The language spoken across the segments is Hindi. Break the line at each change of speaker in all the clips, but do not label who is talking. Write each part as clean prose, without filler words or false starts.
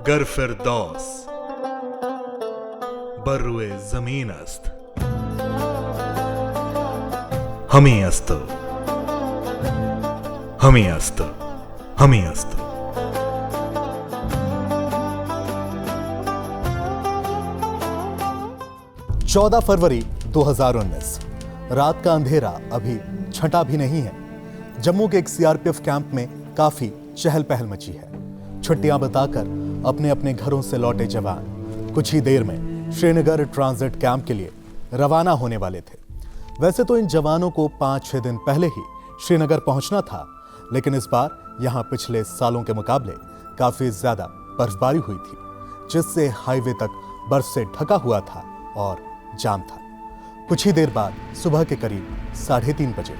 गर फिरदौस बर्रुए जमीन अस्त हमी अस्त हमी अस्त हमी अस्त।
चौदह फरवरी 2019 रात का अंधेरा अभी छटा भी नहीं है। जम्मू के एक सीआरपीएफ कैंप में काफी चहल पहल मची है। छुट्टियां बताकर अपने अपने घरों से लौटे जवान कुछ ही देर में श्रीनगर ट्रांजिट कैंप के लिए रवाना होने वाले थे। वैसे तो इन जवानों को 5-6 दिन पहले ही श्रीनगर पहुंचना था, लेकिन इस बार यहां पिछले सालों के मुकाबले काफी ज्यादा बर्फबारी हुई थी, जिससे हाईवे तक बर्फ से ढका हुआ था और जाम था। कुछ ही देर बाद सुबह के करीब 3:30 बजे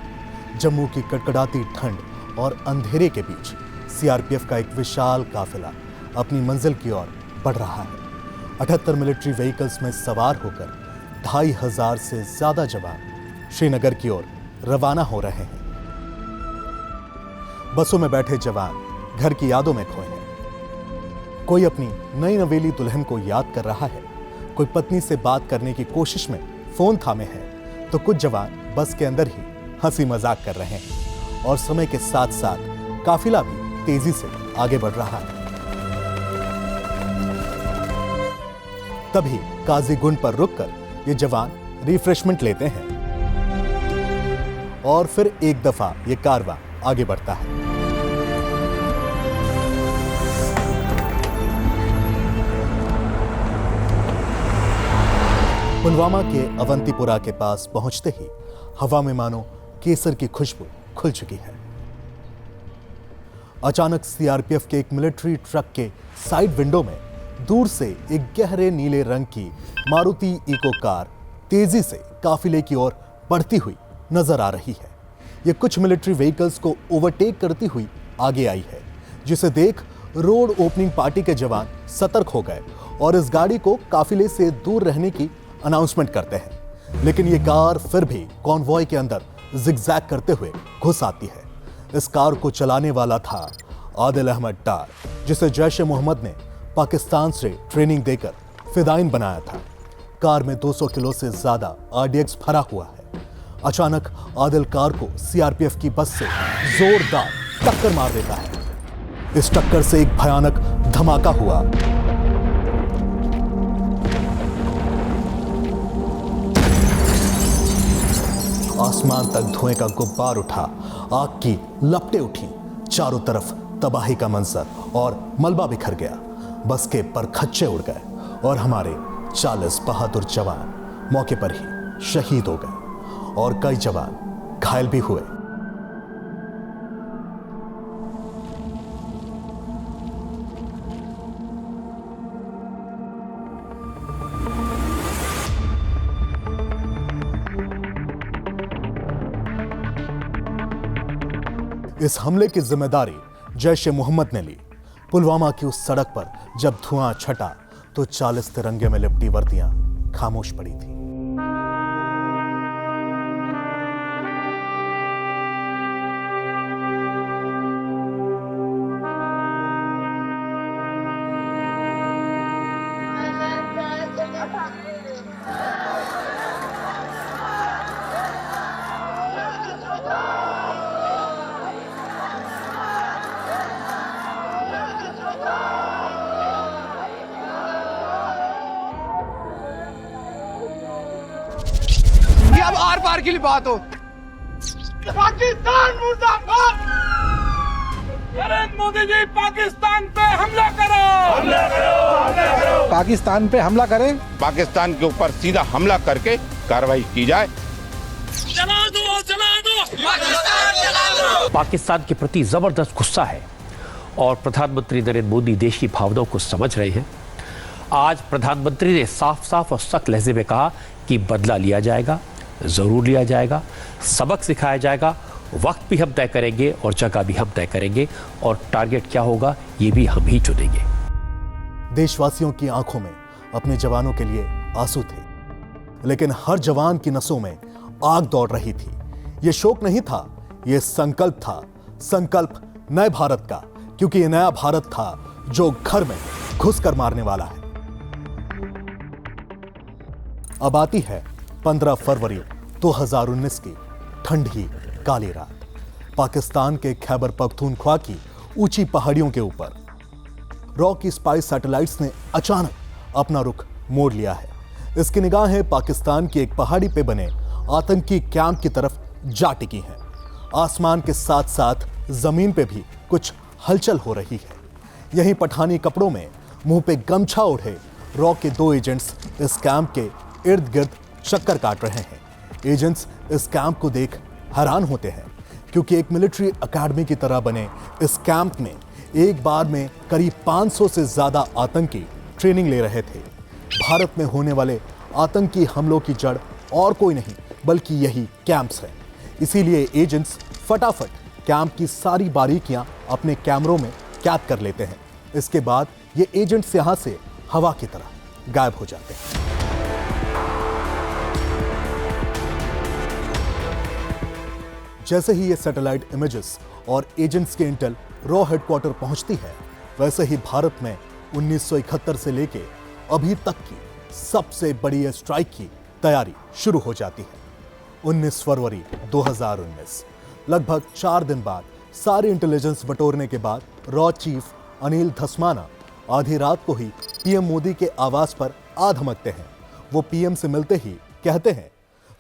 जम्मू की कड़कड़ाती ठंड और अंधेरे के बीच सीआरपीएफ का एक विशाल काफिला अपनी मंजिल की ओर बढ़ रहा है। 78 मिलिट्री व्हीकल्स में सवार होकर 2500 से ज्यादा जवान श्रीनगर की ओर रवाना हो रहे हैं। बसों में बैठे जवान घर की यादों में खोए हैं। कोई अपनी नई नवेली दुल्हन को याद कर रहा है, कोई पत्नी से बात करने की कोशिश में फोन थामे है, तो कुछ जवान बस के अंदर ही हंसी मजाक कर रहे हैं और समय के साथ साथ काफिला भी तेजी से आगे बढ़ रहा है। तभी काजीगुंड पर रुककर ये जवान रिफ्रेशमेंट लेते हैं और फिर एक दफा ये कारवां आगे बढ़ता है। पुलवामा के अवंतीपुरा के पास पहुंचते ही हवा में मानो केसर की खुशबू खुल चुकी है। अचानक सीआरपीएफ के एक मिलिट्री ट्रक के साइड विंडो में दूर से एक गहरे नीले रंग की मारुति इको कार तेजी से काफिले की ओर बढ़ती हुई नजर आ रही है। यह कुछ मिलिट्री व्हीकल्स को ओवरटेक करती हुई आगे आई है, जिसे देख रोड ओपनिंग पार्टी के जवान सतर्क हो गए और इस गाड़ी को काफिले से दूर रहने की अनाउंसमेंट करते हैं। लेकिन यह कार फिर भी कॉन्वॉय के अंदर जिगजैग करते हुए घुस आती है। इस कार को चलाने वाला था आदिल अहमद डार, जिसे जैश ए मोहम्मद ने पाकिस्तान से ट्रेनिंग देकर फिदाइन बनाया था। कार में 200 किलो से ज्यादा आरडीएक्स भरा हुआ है। अचानक आदिल कार को सीआरपीएफ की बस से जोरदार टक्कर मार देता है। इस टक्कर से एक भयानक धमाका हुआ। आसमान तक धुएं का गुब्बार उठा, आग की लपटें उठी, चारों तरफ तबाही का मंजर और मलबा बिखर गया। बस के परखच्चे उड़ गए और हमारे 40 बहादुर जवान मौके पर ही शहीद हो गए और कई जवान घायल भी हुए। इस हमले की जिम्मेदारी जैश ए मोहम्मद ने ली। पुलवामा की उस सड़क पर जब धुआं छटा तो 40 तिरंगे में लिपटी वर्दियां खामोश पड़ी थी।
अब आर पार की बात हो।
पाकिस्तान मुर्दाबाद। नरेंद्र मोदी जी पाकिस्तान पे हमला करो। हमला करो, हमला करो।
पाकिस्तान पे हमला करें,
पाकिस्तान के ऊपर सीधा हमला करके कार्रवाई की जाए।
चला दो, चला दो, पाकिस्तान चला दो।
पाकिस्तान के प्रति जबरदस्त गुस्सा है और प्रधानमंत्री नरेंद्र मोदी देश की भावनाओं को समझ रहे हैं। आज प्रधानमंत्री ने साफ साफ और सख्त लहजे में कहा कि बदला लिया जाएगा, जरूर लिया जाएगा, सबक सिखाया जाएगा, वक्त भी हम तय करेंगे और जगह भी हम तय करेंगे और टारगेट क्या होगा ये भी हम ही चुनेंगे।
देशवासियों की आंखों में अपने जवानों के लिए आंसू थे, लेकिन हर जवान की नसों में आग दौड़ रही थी। यह शोक नहीं था, यह संकल्प था, संकल्प नए भारत का, क्योंकि यह नया भारत था जो घर में घुस कर मारने वाला है। अब आती है 15 फरवरी 2019 की ठंडी काली रात। पाकिस्तान के खैबर पख्तूनख्वा की ऊंची पहाड़ियों के ऊपर रॉकी स्पाई सैटेलाइट्स ने अचानक अपना रुख मोड़ लिया है। इसकी निगाहें पाकिस्तान की एक पहाड़ी पे बने आतंकी कैंप की तरफ जा टिकी हैं। आसमान के साथ साथ जमीन पे भी कुछ हलचल हो रही है। यहीं पठानी कपड़ों में मुंह पे गमछा ओढ़े रॉ के 2 एजेंट्स इस कैंप के इर्द गिर्द चक्कर काट रहे हैं। एजेंट्स इस कैंप को देख हैरान होते हैं, क्योंकि एक मिलिट्री एकेडमी की तरह बने इस कैंप में एक बार में करीब 500 से ज्यादा आतंकी ट्रेनिंग ले रहे थे। भारत में होने वाले आतंकी हमलों की जड़ और कोई नहीं बल्कि यही कैंप्स है। इसीलिए एजेंट्स फटाफट कैंप की सारी बारीकियां अपने कैमरों में कैद कर लेते हैं। इसके बाद ये एजेंट्स यहां से हवा की तरह गायब हो जाते हैं। जैसे ही ये सैटेलाइट इमेजेस और एजेंट्स के इंटेल रॉ हेडक्वार्टर पहुंचती है, वैसे ही भारत में 1971 से लेके अभी तक की सबसे बड़ी एयर स्ट्राइक की तैयारी शुरू हो जाती है। 19 फरवरी 2019, लगभग 4 दिन बाद सारी इंटेलिजेंस बटोरने के बाद रॉ चीफ अनिल धस्माना आधी रात को ही पीएम मोदी के आवास पर आ धमकते हैं। वो पीएम से मिलते ही कहते हैं,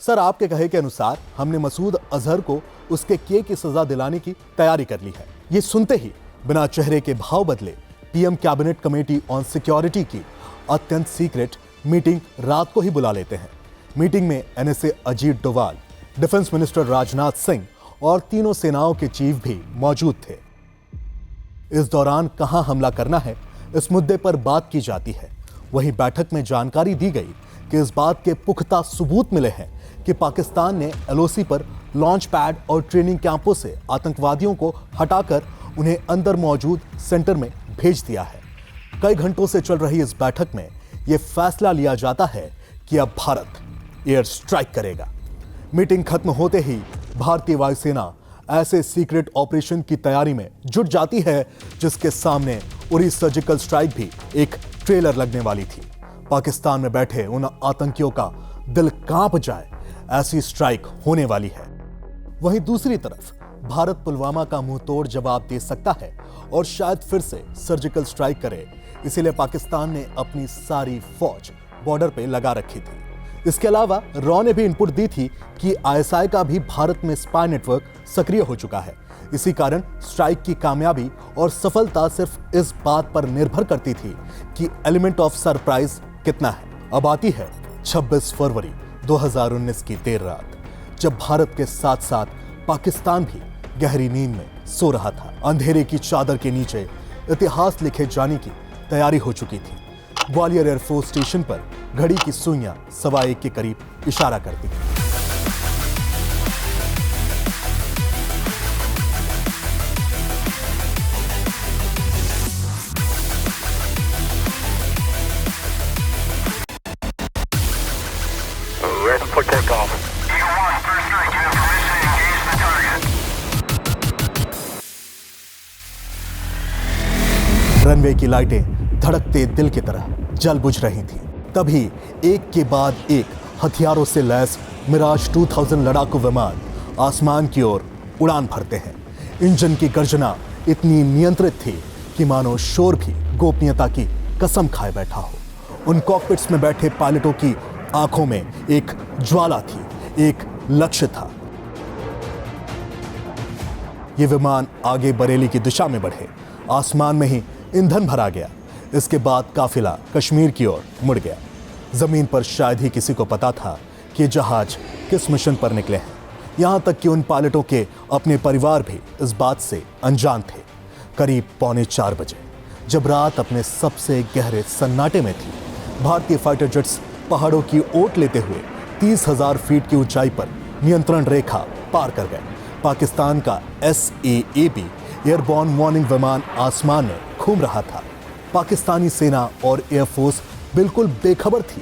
सर आपके कहे के अनुसार हमने मसूद अजहर को उसके किए की सजा दिलाने की तैयारी कर ली है। ये सुनते ही बिना चेहरे के भाव बदले PM cabinet committee on security की अत्यंत सीक्रेट मीटिंग रात को ही बुला लेते हैं। मीटिंग में NSA Ajit Doval, defence minister Rajnath Singh और तीनों सेनाओं के चीफ भी मौजूद थे। इस दौरान कहां हमला करना है, इस मुद्दे पर बात की जाती है। वहीं बैठक में जानकारी दी गई कि इस बात के पुख्ता सबूत मिले हैं कि पाकिस्तान ने एलओसी पर लॉन्च पैड और ट्रेनिंग कैंपों से आतंकवादियों को हटाकर उन्हें अंदर मौजूद सेंटर में भेज दिया है। कई घंटों से चल रही इस बैठक में यह फैसला लिया जाता है कि अब भारत एयर स्ट्राइक करेगा। मीटिंग खत्म होते ही भारतीय वायुसेना ऐसे सीक्रेट ऑपरेशन की तैयारी में जुट जाती है जिसके सामने उरी सर्जिकल स्ट्राइक भी एक ट्रेलर लगने वाली थी। पाकिस्तान में बैठे उन आतंकियों का दिल कांप जाए ऐसी स्ट्राइक होने वाली है। वहीं दूसरी तरफ भारत पुलवामा का मुंह तोड़ जवाब दे सकता है और शायद फिर से सर्जिकल स्ट्राइक करे, इसीलिए पाकिस्तान ने अपनी सारी फौज बॉर्डर पे लगा रखी थी। इसके अलावा रॉ ने भी इनपुट दी थी कि आईएसआई का भी भारत में स्पाई नेटवर्क सक्रिय हो चुका है। इसी कारण स्ट्राइक की कामयाबी और सफलता सिर्फ इस बात पर निर्भर करती थी कि एलिमेंट ऑफ सरप्राइज कितना है। अब आती है 26 फरवरी 2019 की देर रात, जब भारत के साथ साथ पाकिस्तान भी गहरी नींद में सो रहा था। अंधेरे की चादर के नीचे इतिहास लिखे जाने की तैयारी हो चुकी थी। ग्वालियर एयरफोर्स स्टेशन पर घड़ी की सुइयां 1:15 के करीब इशारा करती थी। रनवे की लाइटें धड़कते दिल की तरह जल बुझ रही थीं। तभी एक के बाद एक हथियारों से लैस मिराज 2000 लड़ाकू विमान आसमान की ओर उड़ान भरते हैं। इंजन की गर्जना इतनी नियंत्रित थी कि मानो शोर भी गोपनीयता की कसम खाए बैठा हो। उन कॉकपिट्स में बैठे पायलटों की आंखों में एक ज्वाला थी, एक लक्ष्य था। ये विमान आगे बरेली की दिशा में बढ़े। आसमान में ही ईंधन भरा गया। इसके बाद काफिला कश्मीर की ओर मुड़ गया। जमीन पर शायद ही किसी को पता था कि जहाज किस मिशन पर निकले हैं। यहां तक कि उन पायलटों के अपने परिवार भी इस बात से अनजान थे। करीब 3:45 बजे, जब रात अपने सबसे गहरे सन्नाटे में थी, भारतीय फाइटर जेट्स पहाड़ों की ओट लेते हुए 30,000 फीट की ऊंचाई पर नियंत्रण रेखा पार कर गए। पाकिस्तान का SAAB एयरबॉर्न वार्निंग विमान आसमान में घूम रहा था। पाकिस्तानी सेना और एयरफोर्स बिल्कुल बेखबर थी।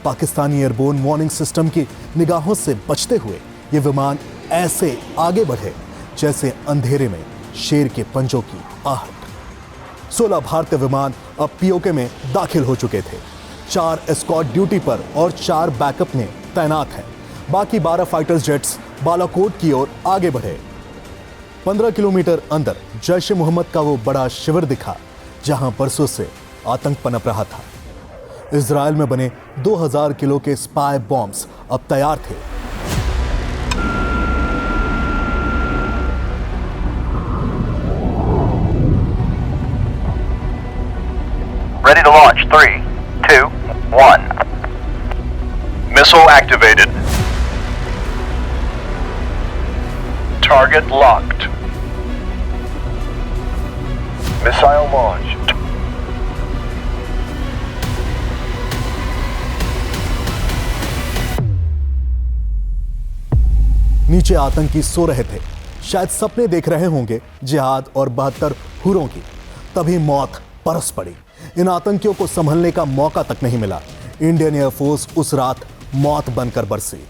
पाकिस्तानी एयरबोर्न वार्निंग सिस्टम की निगाहों से बचते हुए ये विमान ऐसे आगे बढ़े जैसे अंधेरे में शेर के पंजों की आहट। 16 भारतीय विमान अब पीओके में दाखिल हो चुके थे। 4 एस्कॉर्ट ड्यूटी पर और 4 बैकअप में तैनात हैं। बाकी 12 फाइटर जेट्स बालाकोट की ओर आगे बढ़े। 15 किलोमीटर अंदर जैश ए मोहम्मद का वो बड़ा शिविर दिखा जहां बरसों से आतंक पनप रहा था। इजराइल में बने 2000 किलो के स्पाई बॉम्ब्स अब तैयार थे।
Ready to launch. 3, 2, 1. Missile activated. Target locked. Missile launched.
नीचे आतंकी सो रहे थे, शायद सपने देख रहे होंगे जिहाद और 72 हुरों की। तभी मौत परस पड़ी। इन आतंकियों को संभलने का मौका तक नहीं मिला। इंडियन एयरफोर्स उस रात मौत बनकर बरसी।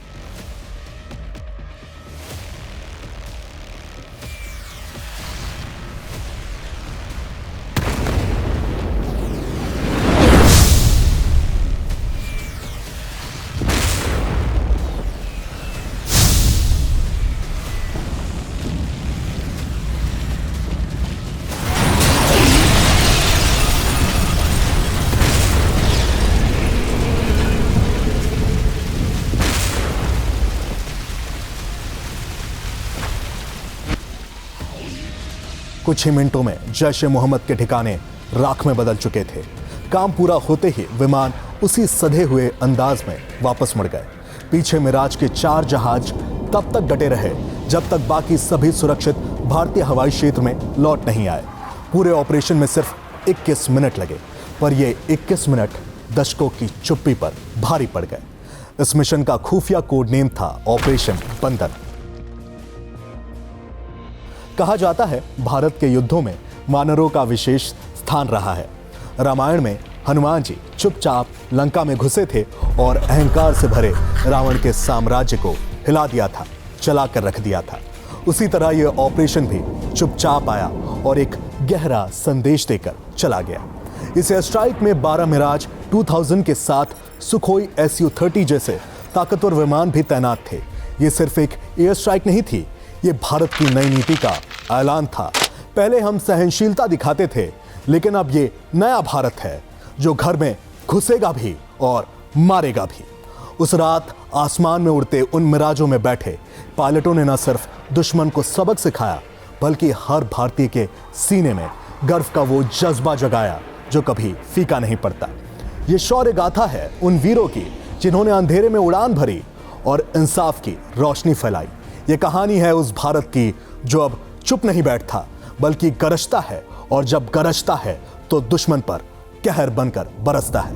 कुछ ही मिनटों में जैश ए मोहम्मद के ठिकाने राख में बदल चुके थे। काम पूरा होते ही विमान उसी सधे हुए अंदाज में वापस मुड़ गए। पीछे मिराज के 4 जहाज तब तक डटे रहे जब तक बाकी सभी सुरक्षित भारतीय हवाई क्षेत्र में लौट नहीं आए। पूरे ऑपरेशन में सिर्फ 21 मिनट लगे, पर ये 21 मिनट दशकों की चुप्पी पर भारी पड़ गए। इस मिशन का खुफिया कोड नेम था ऑपरेशन बंदर। कहा जाता है भारत के युद्धों में वानरों का विशेष स्थान रहा है। रामायण में हनुमान जी चुपचाप लंका में घुसे थे और अहंकार से भरे रावण के साम्राज्य को हिला दिया था, चला कर रख दिया था। उसी तरह यह ऑपरेशन भी चुपचाप आया और एक गहरा संदेश देकर चला गया। इस एयर स्ट्राइक में 12 मिराज 2000 के साथ सुखोई Su-30 जैसे ताकतवर विमान भी तैनात थे। ये सिर्फ एक एयर स्ट्राइक नहीं थी, ये भारत की नई नीति का ऐलान था। पहले हम सहनशीलता दिखाते थे, लेकिन अब ये नया भारत है जो घर में घुसेगा भी और मारेगा भी। उस रात आसमान में उड़ते उन मिराजों में बैठे पायलटों ने न सिर्फ दुश्मन को सबक सिखाया, बल्कि हर भारतीय के सीने में गर्व का वो जज्बा जगाया जो कभी फीका नहीं पड़ता। ये शौर्य गाथा है उन वीरों की जिन्होंने अंधेरे में उड़ान भरी और इंसाफ की रोशनी फैलाई। ये कहानी है उस भारत की जो अब चुप नहीं बैठता, बल्कि गरजता है, और जब गरजता है तो दुश्मन पर कहर बनकर बरसता है।